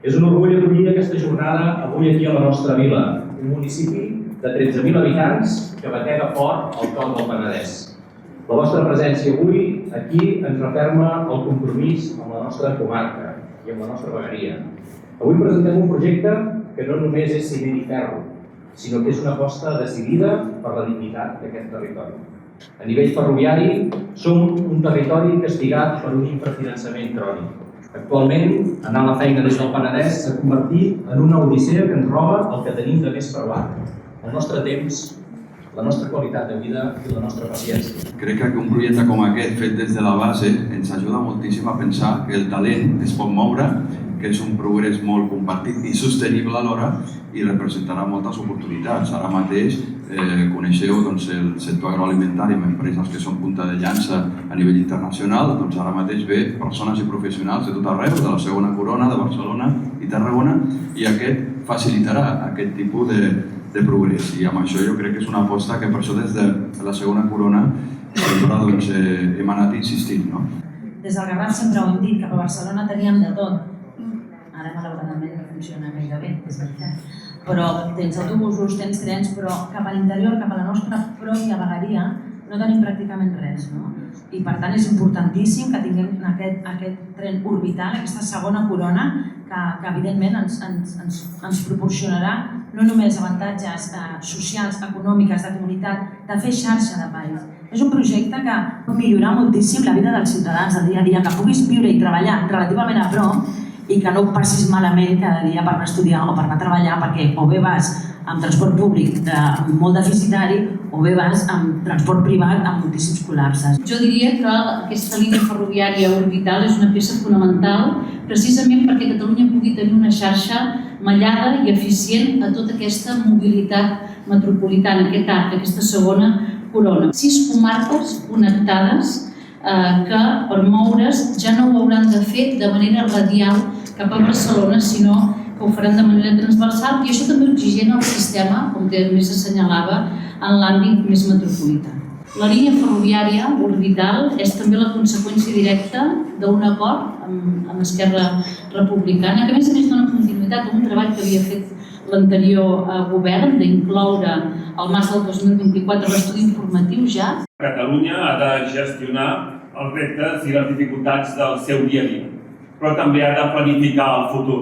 És un orgull acollir aquesta jornada avui aquí a la nostra vila, un municipi de 13.000 habitants que batega fort al cor del Penedès. La vostra presència avui aquí ens referma el compromís amb la nostra comarca i amb la nostra vegueria. Avui presentem un projecte que no només és ciment i ferro, sinó que és una aposta decidida per la dignitat d'aquest territori. A nivell ferroviari, som un territori castigat per un infrafinançament crònic. Actualment, anar a la feina des del Penedès s'ha convertit en una odissea que ens roba el que tenim de més preuat: el nostre temps, la nostra qualitat de vida i la nostra paciència. Crec que un projecte com aquest, fet des de la base, ens ajuda moltíssim a pensar que el talent es pot moure, que és un progrés molt compartit i sostenible alhora i representarà moltes oportunitats. Ara mateix coneixeu el sector agroalimentari amb empreses que són punta de llança a nivell internacional. Ara mateix ve persones i professionals de tot arreu, de la segona corona, de Barcelona i Tarragona, i aquest facilitarà aquest tipus de progrés. I amb això jo crec que és una aposta que per això des de la segona corona hem anat insistint. Des del Garraf sempre ho hem dit, cap a Barcelona teníem de tot. Ara malauradament no funciona gaire bé, és veritat. Però tens autobusos, tens trens, però cap a l'interior, cap a la nostra pròpia vegueria, no tenim pràcticament res. I per tant és importantíssim que tinguem aquest tren orbital, aquesta segona corona, que evidentment ens proporcionarà no només avantatges socials, econòmiques, de comunitat, de fer xarxa de país. És un projecte que pot millorar moltíssim la vida dels ciutadans del dia a dia, que puguis viure i treballar relativament a prop i que no ho passis malament cada dia per anar a estudiar o per anar a treballar, perquè o bé vas amb transport públic molt deficitari o bé vas amb transport privat amb moltíssims col·lapses. Jo diria que aquesta línia ferroviària orbital és una peça fonamental precisament perquè Catalunya pugui tenir una xarxa mallada i eficient a tota aquesta mobilitat metropolitana, aquest arc, aquesta segona corona. 6 comarques connectades que per moure's ja no ho hauran de fer de manera radial cap a Barcelona, sinó que ho faran de manera transversal, i això també oxigena el sistema, com més assenyalava, en l'àmbit més metropolità. La línia ferroviària orbital és també la conseqüència directa d'un acord amb Esquerra Republicana, que a més dona continuïtat a un treball que havia fet l'anterior govern d'incloure al març del 2024 l'estudi informatiu ja. Catalunya ha de gestionar els reptes i les dificultats del seu dia a dia, però també ha de planificar el futur.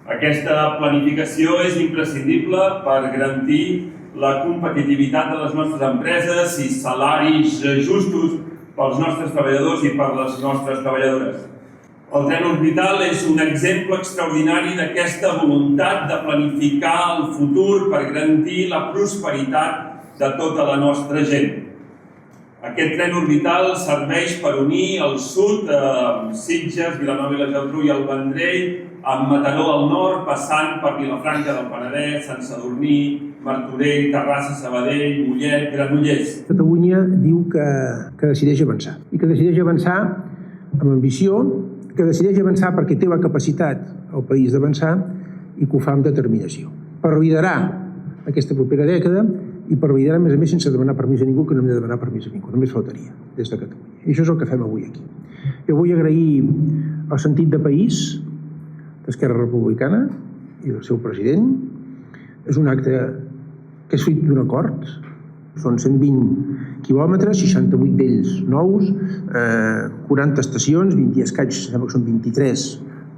Aquesta planificació és imprescindible per garantir la competitivitat de les nostres empreses i salaris justos pels nostres treballadors i per les nostres treballadores. El tren orbital és un exemple extraordinari d'aquesta voluntat de planificar el futur per garantir la prosperitat de tota la nostra gent. Aquest tren orbital serveix per unir el sud, Sitges, Vilanova i la Geltrú i el Vendrell, amb Mataró al nord, passant per Vilafranca del Penedès, Sant Sadurní, Martorell, Terrassa, Sabadell, Mollet, Granollers. Catalunya diu que decideix avançar, i que decideix avançar amb ambició, que decideix avançar perquè té la capacitat el país d'avançar i que ho fa amb determinació. Per liderar aquesta propera dècada i per liderar, a més, sense demanar permís a ningú, que no hem de demanar permís a ningú, només faltaria, des de Catalunya. I això és el que fem avui aquí. Jo vull agrair el sentit de país d'Esquerra Republicana i del seu president. És un acte que és fruit d'un acord. Són 120 quilòmetres, 68 d'ells nous, 40 estacions, 20 i escaig, sembla que són 23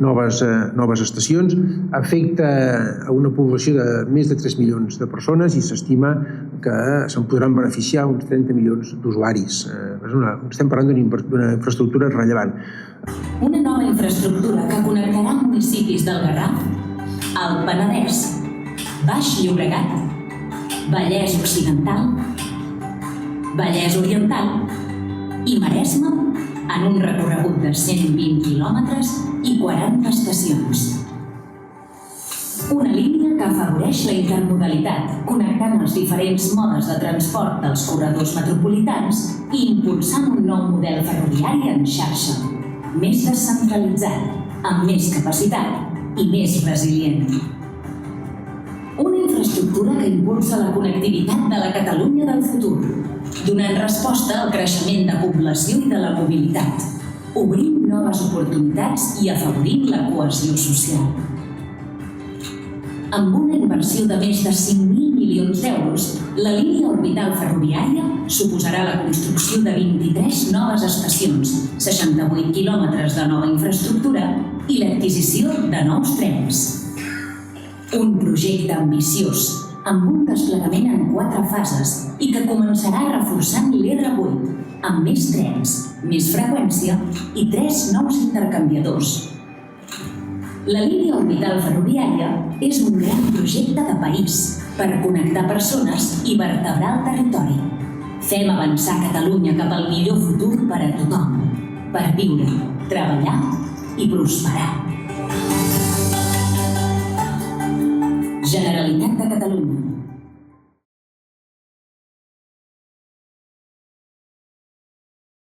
noves estacions. Afecta a una població de més de 3 milions de persones i s'estima que se'n podran beneficiar uns 30 milions d'usuaris. Estem parlant d'una infraestructura rellevant. Una nova infraestructura que connectarà municipis del Garraf, el Penedès, Baix Llobregat, Vallès Occidental, Vallès Oriental i Maresme en un recorregut de 120 quilòmetres i 40 estacions. Una línia que afavoreix la intermodalitat, connectant els diferents modes de transport dels corredors metropolitans i impulsant un nou model ferroviari en xarxa, més descentralitzat, amb més capacitat i més resilient. Una infraestructura que impulsa la connectivitat de la Catalunya del futur, donant resposta al creixement de població i de la mobilitat, obrint noves oportunitats i afavorint la cohesió social. Amb una inversió de més de 5.000 milions d'euros, la línia orbital ferroviària suposarà la construcció de 23 noves estacions, 68 quilòmetres de nova infraestructura i l'adquisició de nous trens. Un projecte ambiciós, amb un desplegament en 4 fases i que començarà reforçant l'R8, amb més trens, més freqüència i 3 nous intercanviadors. La línia orbital ferroviària és un gran projecte de país per connectar persones i vertebrar el territori. Fem avançar Catalunya cap al millor futur per a tothom, per viure, treballar i prosperar. Generalitat de Catalunya.